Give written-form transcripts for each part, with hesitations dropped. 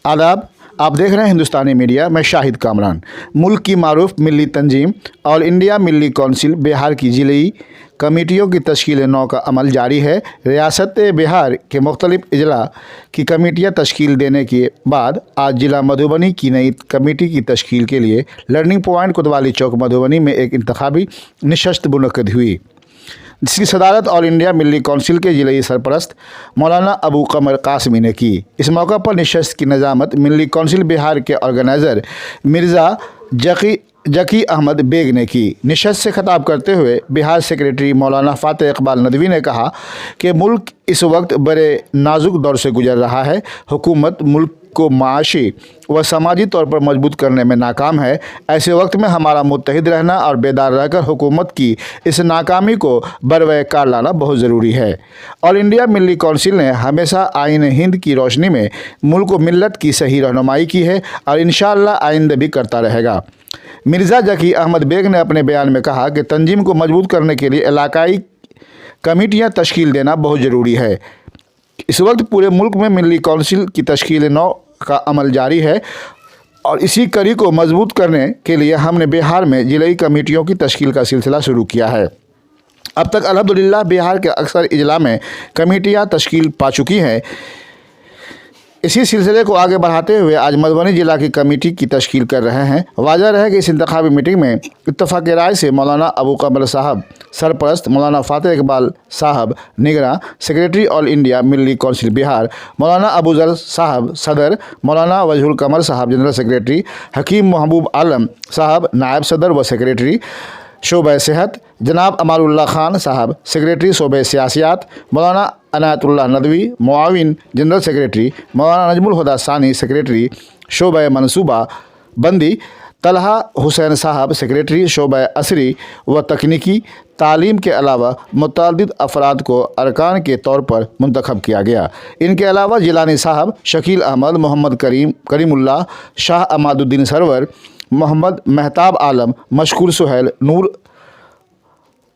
आदाब। आप देख रहे हैं हिंदुस्तानी मीडिया। मैं शाहिद कामरान। मुल्क की मारूफ मिली तंजीम all India Milli council Bihar की जिले कमेटियों की तश्कील नौ का अमल जारी है। रियासत बिहार के मुख्तलिफ अजला की कमेटियाँ तश्कील देने के बाद आज जिला मधुबनी की नई कमेटी की तश्कील के लिए लर्निंग पॉइंट कोतवाली चौक मधुबनी में एक इंतखाबी नशस्त मुनक्कद हुई, जिसकी सदारत ऑल इंडिया मिली कौंसिल के जिले सरपरस्त मौलाना अबू कमर कासमी ने की। इस मौका पर नशस्त की निजामत मिली कौंसिल बिहार के ऑर्गेनाइज़र मिर्ज़ा जकी अहमद बेग ने की। नशस्त से खिताब करते हुए बिहार सेक्रेटरी मौलाना फ़ातेह इकबाल नदवी ने कहा कि मुल्क इस वक्त बड़े नाजुक दौर से गुजर रहा है। हुकूमत मुल्क को माशी व समाजी तौर पर मजबूत करने में नाकाम है। ऐसे वक्त में हमारा मुत्तहिद रहना और बेदार रहकर हुकूमत की इस नाकामी को बरवए कार लाना बहुत ज़रूरी है। ऑल इंडिया मिली कौंसिल ने हमेशा आइन हिंद की रोशनी में मुल्क व मिल्लत की सही रहनुमाई की है और इंशाअल्लाह आइंदा भी करता रहेगा। मिर्ज़ा जकी अहमद बेग ने अपने बयान में कहा कि तंजीम को मजबूत करने के लिए इलाकाई कमेटियाँ तश्कील देना बहुत ज़रूरी है। इस वक्त पूरे मुल्क में मिली कौंसिल की तश्कील नौ का अमल जारी है और इसी कड़ी को मजबूत करने के लिए हमने बिहार में जिले कमेटियों की तश्कील का सिलसिला शुरू किया है। अब तक अल्हम्दुलिल्लाह बिहार के अक्सर अजला में कमेटियाँ तश्कील पा चुकी हैं। इसी सिलसिले को आगे बढ़ाते हुए आज मधुबनी जिला की कमेटी की तश्कील कर रहे हैं। वाज़ह है कि इस इंतखाबी मीटिंग में इत्तफ़ाक़ राय से मौलाना अबू कमर साहब सरपरस्त, मौलाना फ़ातेह इकबाल साहब निगरां, secretary all India Milli council Bihar मौलाना अबूज़र साहब सदर, मौलाना वजहुल कमर साहब जनरल सेक्रेटरी, हकीम महबूब आलम साहब नायब सदर व सेक्रेटरी शोबा सेहत, जनाब अमारुल्लाह खान साहब सेक्रेटरी शोबा सियासियात, मौलाना अनायतुल्लाह नदवी मुआविन जनरल सेक्रेटरी, मौलाना नजमुल हुदा सानी सेक्रेटरी शोबा मनसूबा बंदी, तलहा हुसैन साहब सेक्रेटरी शोबा असरी व तकनीकी तालीम के अलावा मुतअद्दिद अफराद को अरकान के तौर पर मुंतखब किया गया। इनके अलावा जिलानी साहब शकील अहमद, मोहम्मद करीमुल्लाह, शाह अमादुद्दीन सरवर, मोहम्मद महताब आलम, मशकूर सुहैल, नूर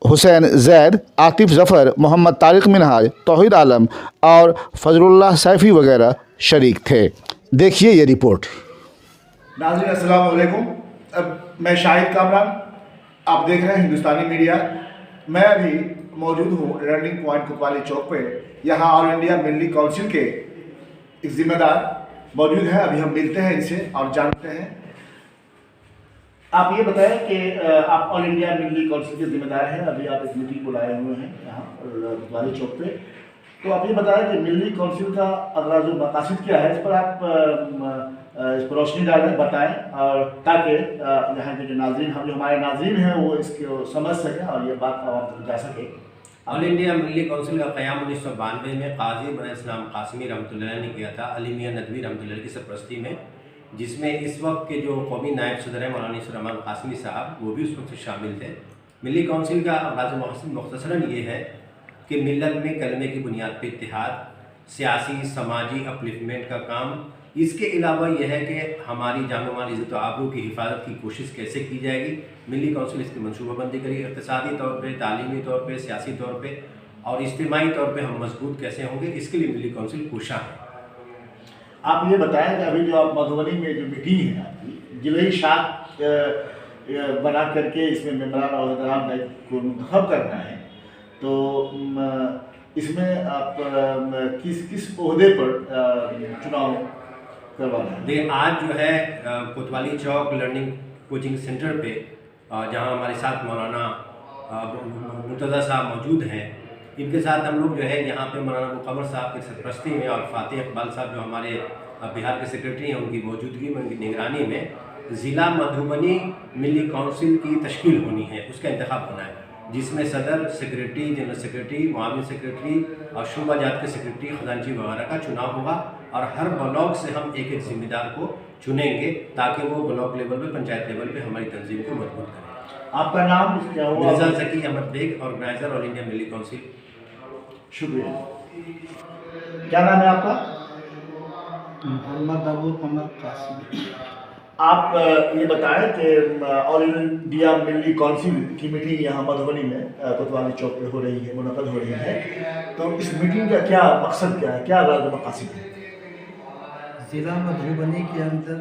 हुसैन जैद, आतिफ ज़फ़र, मोहम्मद तारिक मिनहाज, तौहीद आलम और फजलुल्लाह सैफ़ी वगैरह शरीक थे। देखिए ये रिपोर्ट। नाज़रीन अस्सलाम वालेकुम। अब मैं शाहिद कामरान, आप देख रहे हैं हिंदुस्तानी मीडिया। मैं अभी मौजूद हूँ लर्निंग पॉइंट कोतवाली चौक पे। यहाँ ऑल इंडिया मिली कौंसिल के एक ज़िम्मेदार मौजूद हैं। अभी हम मिलते हैं इनसे और जानते हैं। आप ये बताएं कि आप ऑल इंडिया मिली कौंसिल के ज़िम्मेदार हैं। अभी आप एक मीटिंग बुलाए हुए हैं यहाँ कोतवाली चौक पे, तो आप ये बताएं कि मिली कौंसिल का अगराज़ व मक़ासिद क्या है। इस पर आप इस पर रोशनी डालें, बताएं, और ताकि यहाँ के जो नाज़रीन जो हमारे नाज़रीन हैं वो इसको समझ सकें और ये बात आवाम तक जा सके। ऑल इंडिया मिली कौंसिल का क़याम 1992 में काजी बन इस्लाम कासमी रहमतुल्लाह ने किया था, अली मियां नदवी रहमतुल्लाह की सरपरस्ती में, जिसमें इस वक्त के जो कौमी नायब सदर हैं मौलाना रहमान कासमी साहब, वो भी उस वक्त शामिल थे। मिली कौंसिल का अगराज़ मक़सद मुख्तसरन ये है कि मिल्लत में कलमे की बुनियाद पर इत्तिहाद, सियासी समाजी अपलिफ्टमेंट का काम। इसके अलावा यह है कि हमारी जान माल इज़्ज़त व आबरू की हिफाजत की कोशिश कैसे की जाएगी। मिली कौंसिल इसकी मनसूबाबंदी करेगी, इक़्तिसादी तौर पे, तालीमी तौर पे, सियासी तौर पे और इज्तिमाई तौर पे हम मजबूत कैसे होंगे, इसके लिए मिली कौंसिल कोशा है। आप ये बताएं कि अभी जो आप मधुबनी में जो मीटिंग है आपकी, जिले शाख बना करके इसमें मेम्बरान और अहदेदारान को मुंतखब करना है, तो इसमें आप किस ओहदे पर चुनाव करवाना है? देखिए, आज जो है कोतवाली चौक लर्निंग कोचिंग सेंटर पे जहां हमारे साथ मौलाना मुर्तज़ा साहब मौजूद हैं, इनके साथ हम लोग जो है यहाँ पे मौलाना अबू कमर साहब की सरपरस्ती में और फ़ातेह इकबाल साहब जो हमारे बिहार के सेक्रेटरी हैं, उनकी मौजूदगी में, उनकी निगरानी में ज़िला मधुबनी मिली कौंसिल की तश्कील होनी है, उसका इंतखाब होना है, जिसमें सदर, सेक्रेटरी, जनरल सेक्रेटरी, मुआविन सेक्रेटरी और शोबा जात के सेक्रेटरी, खजानची वगैरह का चुनाव होगा और हर ब्लॉक से हम एक ज़िम्मेदार को चुनेंगे ताकि वो ब्लॉक लेवल पे, पंचायत लेवल पे हमारी तंजीम को मजबूत करें। आपका नाम क्या हुआ? Mirza Zaki Ahmed Baig, organiser all India Milli council. शुक्रिया। क्या नाम है आपका? मोहम्मद अबू कमर कासमी। आप ये बताएं कि ऑल इंडिया मिली कौंसिल की मीटिंग यहाँ मधुबनी में कोतवाली चौक पे हो रही है, मुनक़द हो रही है, तो इस मीटिंग का क्या मकसद क्या है, क्या राज़ मक़ासिद है? ज़िला मधुबनी के अंदर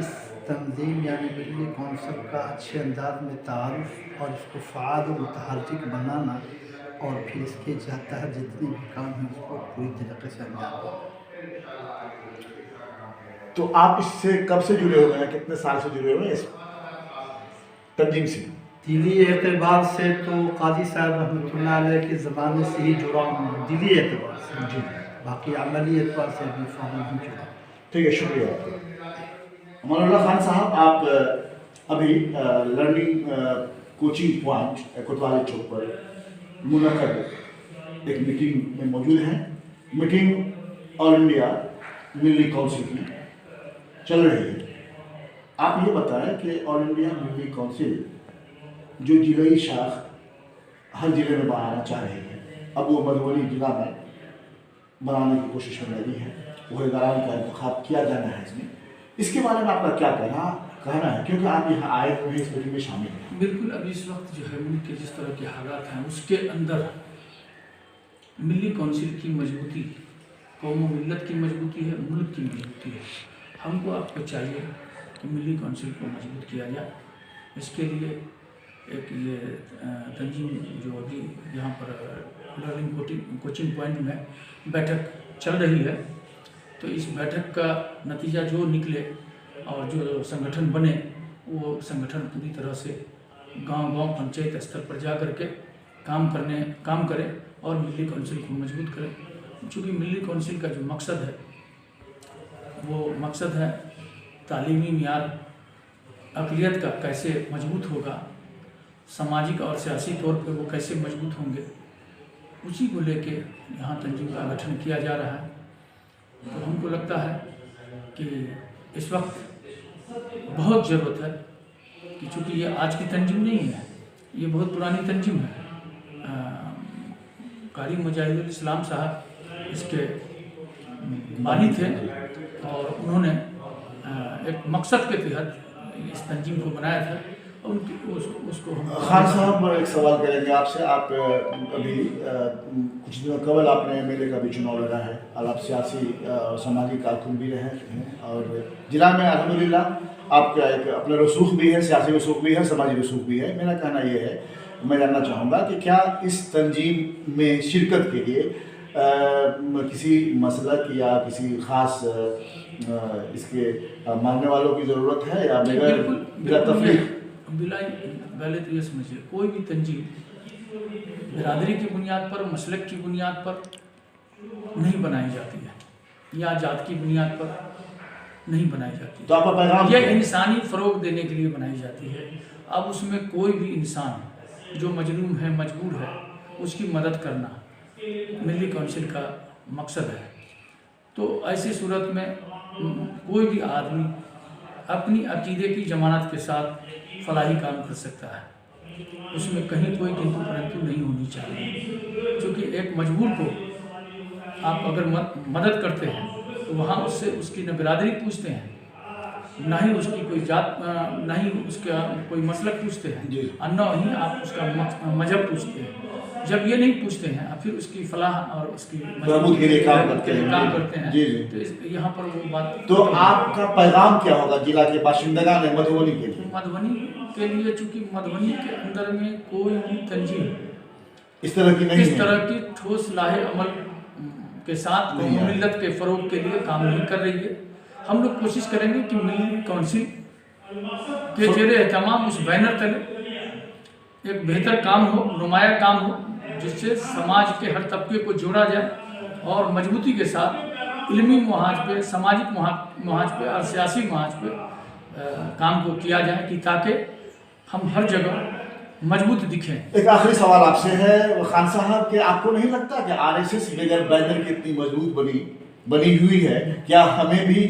इस तंजीम यानी मिली कौंसल का अच्छे अंदाज में तारुफ और इसको फ़ाद और मुतहर्रिक बनाना और फिर इसके तहत जितने भी काम हैं उसको पूरी तरीके से अंजाम देना। तो आप इससे कब से जुड़े हुए हैं, कितने साल से जुड़े हुए हैं इस तंजीम से? दिली एतबार से तो काजी साहब रहमतुल्लाह अलैह के ज़माने से ही जुड़ा हूँ, दिली एतबार से जी, बाकी अमली एतबार से अभी फॉर्म नहीं जुड़ा। ठीक है, शुक्रिया आपका। अमानुल्लाह खान साहब, आप अभी लर्निंग कोचिंग पॉइंट कोतवाली चौक पर मुनक़द एक मीटिंग में मौजूद हैं। मीटिंग ऑल इंडिया मिली काउंसिल की चल रही है। आप ये बताएं कि ऑल इंडिया मिली काउंसिल जो जिलाई शाख हर जिले में बनाना चाह रही है, अब वो मधुबनी जिला में बनाने की कोशिश में लगी है, उहदेदारान का इंतखाब किया जाना है इसमें। इसके बारे में आपका क्या कहना है, क्योंकि आप यहाँ आए हुए हैं, इस मीटिंग में शामिल हैं। बिल्कुल, अभी इस वक्त जो है मुल्क के जिस तरह के हालात हैं उसके अंदर मिली काउंसिल की मजबूती कौम व मिल्लत की मजबूती है, मुल्क की मजबूती है। हमको आपको चाहिए कि मिली काउंसिल को मजबूत किया जाए। इसके लिए एक ये तंजीम जो अभी यहाँ पर लर्निंग कोचिंग पॉइंट में बैठक चल रही है, तो इस बैठक का नतीजा जो निकले और जो संगठन बने वो संगठन पूरी तरह से गांव-गांव पंचायत स्तर पर जा कर के काम करें और मिली काउंसिल को मजबूत करें। चूँकि मिली काउंसिल का जो मकसद है वो मकसद है तालीमी मियार अक़लियत का कैसे मजबूत होगा, सामाजिक और सियासी तौर पर वो कैसे मजबूत होंगे, उसी को लेके यहाँ तंजीम का गठन किया जा रहा है। तो हमको लगता है कि इस वक्त बहुत ज़रूरत है कि चूँकि ये आज की तंजीम नहीं है, ये बहुत पुरानी तंजीम है। कारी मुजाहिदुल इस्लाम साहब इसके बानी थे और उन्होंने एक मकसद के तहत इस तंजीम को बनाया था और उसको हम खान साहब एक सवाल करेंगे आपसे। आप अभी कुछ दिनों कबल आपने एमएलए का भी चुनाव लड़ा है और आप सियासी और सामाजिक कारकुन भी रहे हैं और जिला में अल्हम्दुलिल्लाह आपका एक अपना रसूख भी है, सियासी रसूख भी है, समाजी रसूख भी है। मेरा कहना ये है, मैं जानना चाहूँगा कि क्या इस तंजीम में शिरकत के लिए किसी मसलक या किसी ख़ास इसके मानने वालों की ज़रूरत है या बिला तफरीक? पहले तो ये समझिए, कोई भी तंजीम बिरादरी की बुनियाद पर, मसलक की बुनियाद पर नहीं बनाई जाती है या जात की बुनियाद पर नहीं बनाई जाती। तो आपका पैगाम ये इंसानी फ़रोग देने के लिए बनाई जाती है। अब उसमें कोई भी इंसान जो मजलूम है, मजबूर है, उसकी मदद करना मिली काउंसिल का मकसद है। तो ऐसी सूरत में कोई भी आदमी अपनी अकीदे की जमानत के साथ फलाही काम कर सकता है, उसमें कहीं कोई किंतु परंतु नहीं होनी चाहिए। क्योंकि एक मजबूर को आप अगर मदद करते हैं तो वहाँ उससे उसकी न बिरादरी पूछते हैं, ना ही उसकी कोई जात, ना ही उसका कोई मसलक पूछते हैं और न ही आप उसका मजहब पूछते हैं। जब ये नहीं पूछते हैं फिर उसकी फलाह और उसकी मजबूत के लिए काम करते हैं। तो यहाँ पर वो बात। तो आपका पैगाम क्या होगा जिला के बाशिंदगान है मधुबनी के लिए? मधुबनी के लिए, चूँकि मधुबनी के अंदर में कोई भी तंजीम इस तरह की नहीं, इस तरह की ठोस लाहे अमल के साथ मिल्लत के फ़रोग के लिए काम नहीं कर रही है। हम लोग कोशिश करेंगे कि मिली काउंसिल के ज़ेरे एहतमाम उस बैनर तले एक बेहतर काम हो, नुमाया काम हो, जिससे समाज के हर तबके को जोड़ा जाए और मजबूती के साथ इल्मी महाज पे, सामाजिक महाज पे और सियासी महाज पे काम को किया जाए कि ताकि हम हर जगह मजबूत दिखें। एक आखिरी सवाल आपसे है खान साहब कि आपको नहीं लगता कि आरएसएस बगैर बैनर की इतनी मजबूत बनी हुई है, क्या हमें भी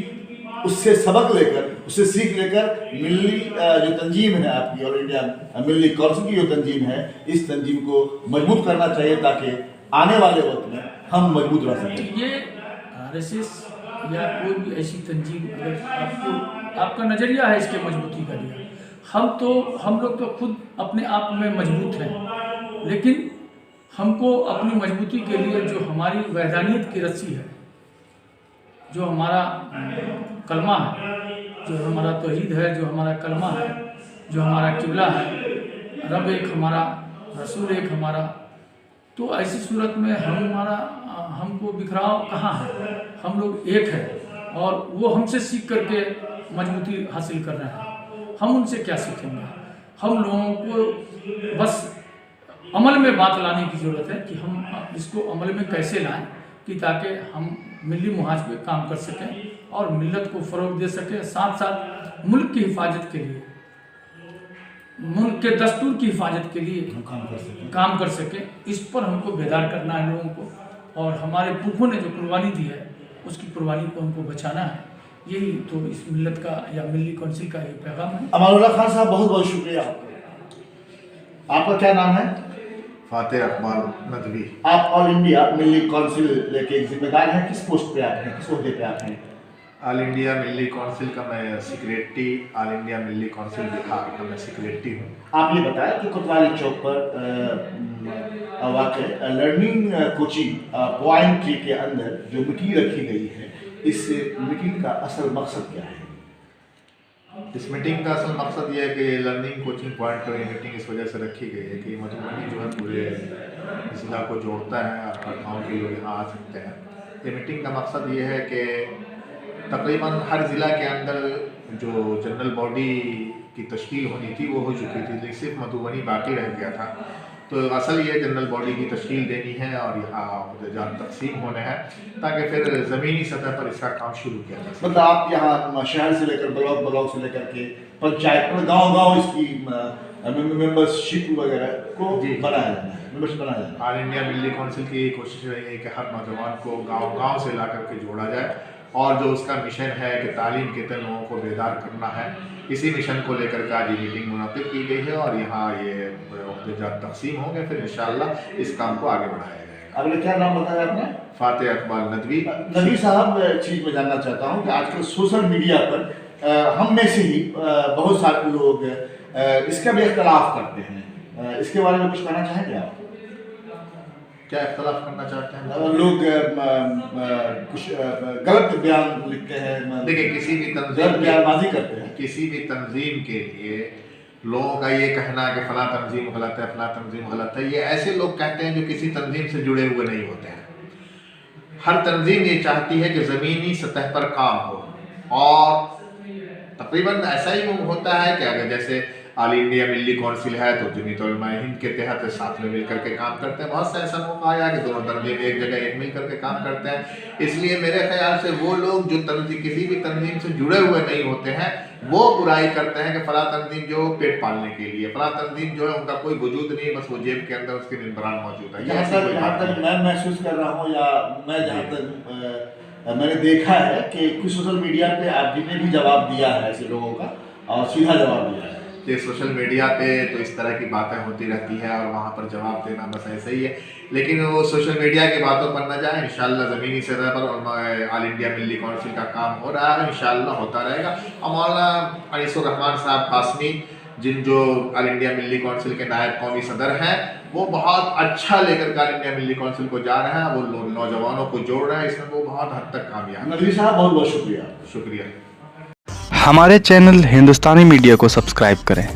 उससे सबक लेकर, उससे सीख लेकर मिली जो तंजीम है आपकी ऑल इंडिया मिली काउंसिल की जो तंजीम है, इस तंजीम को मजबूत करना चाहिए ताकि आने वाले वक्त में हम मजबूत रह सकें? ये आरएसएस या कोई भी ऐसी तंजीम, अगर आपका नज़रिया है इसके मजबूती का लिए, हम लोग तो खुद अपने आप में मजबूत हैं, लेकिन हमको अपनी मजबूती के लिए जो हमारी वैधानियत की रस्सी है जो हमारा कलमा है, जो हमारा तौहीद है, जो हमारा कलमा है, जो हमारा किबला है, रब एक हमारा, रसूल एक हमारा। तो ऐसी सूरत में हमको बिखराव कहाँ है, हम लोग एक हैं और वो हमसे सीख करके मजबूती हासिल कर रहे हैं। हम उनसे क्या सीखेंगे? हम लोगों को बस अमल में बात लाने की ज़रूरत है कि हम इसको अमल में कैसे लाएं कि ताकि हम मिली मुहाज पे काम कर सकें और मिल्लत को फ़रोग दे सकें, साथ साथ मुल्क की हिफाजत के लिए, मुल्क के दस्तूर की हिफाजत के लिए काम कर सके। इस पर हमको बेदार करना है लोगों को, और हमारे पुरखों ने जो कुर्बानी दी है उसकी कुर्बानी को हमको बचाना है। यही तो इस मिल्लत का या मिल्ली कौंसिल का ये पैगाम है। अमानुल्लाह खान साहब, बहुत बहुत शुक्रिया आपका। आपका क्या नाम है? फातेह अकबाल नदवी। आप ऑल इंडिया मिल्ली कौंसिल के जिम्मेदार हैं, किस पोस्ट पे आप हैं, किस ओहदे पे आप हैं? ऑल इंडिया मिल्ली कौंसिल का मैं सेक्रेटरी, ऑल इंडिया मिल्ली कौंसिल बिहार का मैं सेक्रेटरी हूँ। आप ये बताएं कि कोतवाली चौक पर वाक़ लर्निंग कोचिंग पॉइंट के अंदर जो मीटिंग रखी गई है, इस मीटिंग का असल मकसद क्या है? इस मीटिंग का असल मकसद ये है कि लर्निंग कोचिंग पॉइंट पर ये मीटिंग इस वजह से रखी गई है कि मधुबनी जो है पूरे ज़िला को जोड़ता है और हर गाँव के लोग यहाँ आ सकते हैं। ये मीटिंग का मकसद ये है कि तकरीबन हर ज़िला के अंदर जो जनरल बॉडी की तश्कील होनी थी वो हो चुकी थी, लेकिन सिर्फ मधुबनी बाकी रह गया था। तो असल ये जनरल बॉडी की तश्कील देनी है और यहाँ जान तकसीम होने हैं ताकि फिर ज़मीनी सतह पर इसका काम शुरू किया जा सके। मतलब आप यहाँ शहर से लेकर ब्लॉक से लेकर के पंचायत पर गाँव इसकी मेंबरशिप वगैरह को बनाया जाना है, मेंबरशिप बनाया जाना है। ऑल इंडिया मिल्ली कौंसिल की कोशिश रही है कि हर नौजवान को गांव से ला करके जोड़ा जाए और जो उसका मिशन है कि तालीम के तहत लोगों को बेदार करना है, इसी मिशन को लेकर के आज ये मीटिंग मुनाकिद की गई है और यहाँ ये ओहदेदार तकसीम होंगे, फिर इंशाअल्लाह इस काम को आगे बढ़ाया जाएगा। अगले क्या नाम बताया आपने? फातेह अकबाल नदवी। नदवी साहब, एक चीज़ मैं जानना चाहता हूँ कि आजकल सोशल मीडिया पर हम में से ही बहुत सारे लोग इसका भी इख्तलाफ करते हैं, इसके बारे में कुछ कहना चाहेंगे आप? क्या इख्तलाफ करना चाहते हैं? लोग कुछ गलत बयान लिखते हैं, देखिए किसी भी गलत बयानबाजी करते हैं। किसी भी तंजीम के लिए लोगों का ये कहना है कि फ़लाँ तंजीम गलत है, फ़लाँ तंजीम गलत है, ये ऐसे लोग कहते हैं जो किसी तंजीम से जुड़े हुए नहीं होते हैं। हर तंजीम ये चाहती है कि ज़मीनी सतह पर काम हो और तकरीबन ऐसा ही होता है कि अगर जैसे ऑल इंडिया मिल्ली कौंसिल है तो जमीयत उलमा हिंद के तहत साथ में मिल करके काम करते हैं। बहुत से ऐसा मौका आया कि दोनों तंजीम एक जगह एक मिल करके काम करते हैं। इसलिए मेरे ख्याल से वो लोग जो तंजीम किसी भी तंजीम से जुड़े हुए नहीं होते हैं वो बुराई करते हैं कि फ़लाँ तंजीम जो पेट पालने के लिए, फ़लाँ तंजीम जो है उनका कोई वजूद नहीं, बस वो जेब के अंदर उसके मेंबरान मौजूद है। जहाँ तक मैं महसूस कर रहा हूँ या मैं जहाँ तक मैंने देखा है कि कुछ सोशल मीडिया पे आप जितने भी जवाब दिया है ऐसे लोगों का और सीधा जवाब दिया है कि सोशल मीडिया पे तो इस तरह की बातें होती रहती हैं और वहाँ पर जवाब देना बस ऐसे ही है, लेकिन वो सोशल मीडिया की बातों पर न जाए। इंशाल्लाह ज़मीनी सतह पर ऑल इंडिया मिल्ली कौंसिल का काम हो रहा है, इंशाल्लाह होता रहेगा। और मौलाना अनीसुर रहमान साहब कासमी जो ऑल इंडिया मिल्ली कौंसिल के नायब कौमी सदर हैं, वो बहुत अच्छा लेकर ऑल इंडिया मिल्ली कौंसिल को जा रहे हैं, वो नौजवानों को जोड़ रहे हैं, इसमें वो बहुत हद तक कामयाब है। नदवी साहब, बहुत बहुत शुक्रिया। शुक्रिया। हमारे चैनल हिंदुस्तानी मीडिया को सब्सक्राइब करें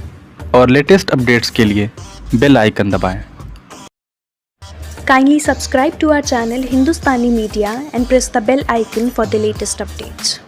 और लेटेस्ट अपडेट्स के लिए बेल आइकन दबाएं। Kindly subscribe to our channel Hindustani Media and press the bell icon for the latest updates.